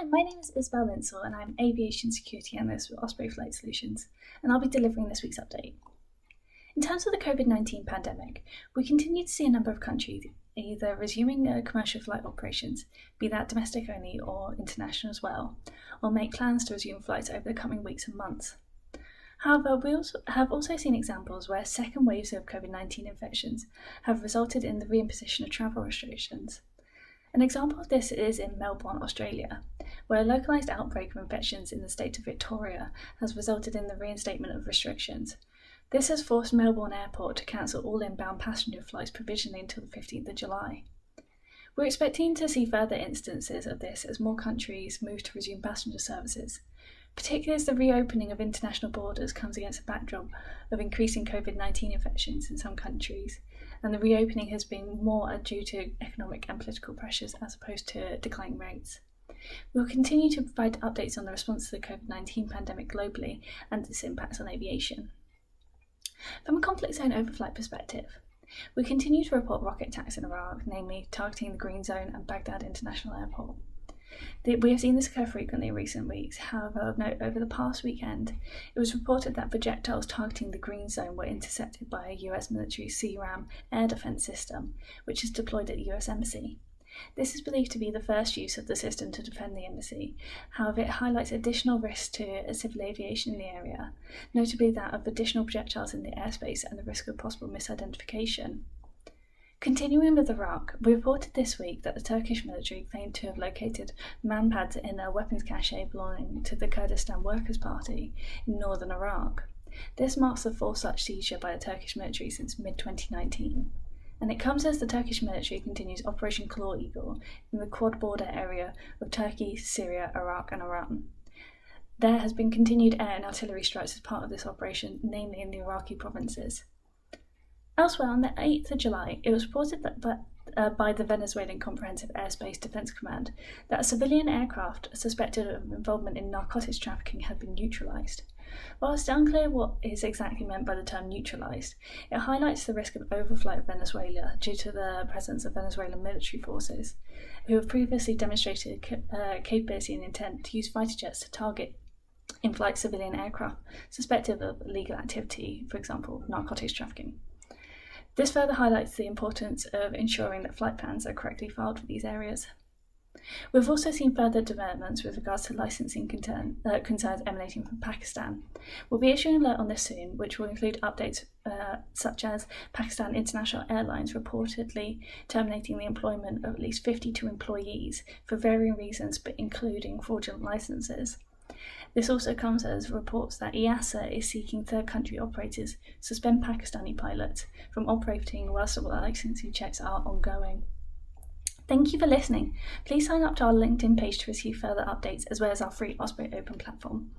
Hi, my name is Isobel Linsell and I'm Aviation Security Analyst with Osprey Flight Solutions, and I'll be delivering this week's update. In terms of the COVID-19 pandemic, we continue to see a number of countries either resuming commercial flight operations, be that domestic only or international as well, or make plans to resume flights over the coming weeks and months. However, we have also seen examples where second waves of COVID-19 infections have resulted in the reimposition of travel restrictions. An example of this is in Melbourne, Australia, where a localised outbreak of infections in the state of Victoria has resulted in the reinstatement of restrictions. This has forced Melbourne Airport to cancel all inbound passenger flights provisionally until the 15th of July. We're expecting to see further instances of this as more countries move to resume passenger services, particularly as the reopening of international borders comes against a backdrop of increasing COVID-19 infections in some countries, and the reopening has been more due to economic and political pressures as opposed to declining rates. We will continue to provide updates on the response to the COVID-19 pandemic globally and its impacts on aviation. From a conflict zone overflight perspective, we continue to report rocket attacks in Iraq, namely targeting the Green Zone and Baghdad International Airport. We have seen this occur frequently in recent weeks. However, of note, over the past weekend, it was reported that projectiles targeting the Green Zone were intercepted by a US military CRAM air defense system, which is deployed at the US Embassy. This is believed to be the first use of the system to defend the embassy. However, it highlights additional risks to civil aviation in the area, notably that of additional projectiles in the airspace and the risk of possible misidentification. Continuing with Iraq, we reported this week that the Turkish military claimed to have located man-pads in a weapons cache belonging to the Kurdistan Workers' Party in northern Iraq. This marks the fourth such seizure by the Turkish military since mid-2019, and it comes as the Turkish military continues Operation Claw Eagle in the Quad border area of Turkey, Syria, Iraq and Iran. There has been continued air and artillery strikes as part of this operation, namely in the Iraqi provinces. Elsewhere, on the 8th of July, it was reported that by the Venezuelan Comprehensive Airspace Defense Command that a civilian aircraft suspected of involvement in narcotics trafficking had been neutralised. While it's unclear what is exactly meant by the term neutralised, it highlights the risk of overflight of Venezuela due to the presence of Venezuelan military forces, who have previously demonstrated capability and intent to use fighter jets to target in-flight civilian aircraft suspected of illegal activity, for example, narcotics trafficking. This further highlights the importance of ensuring that flight plans are correctly filed for these areas. We've also seen further developments with regards to licensing concerns emanating from Pakistan. We'll be issuing an alert on this soon, which will include updates such as Pakistan International Airlines reportedly terminating the employment of at least 52 employees for varying reasons, but including fraudulent licenses. This also comes as reports that EASA is seeking third country operators suspend Pakistani pilots from operating whilst the licensing checks are ongoing. Thank you for listening. Please sign up to our LinkedIn page to receive further updates as well as our free Osprey Open platform.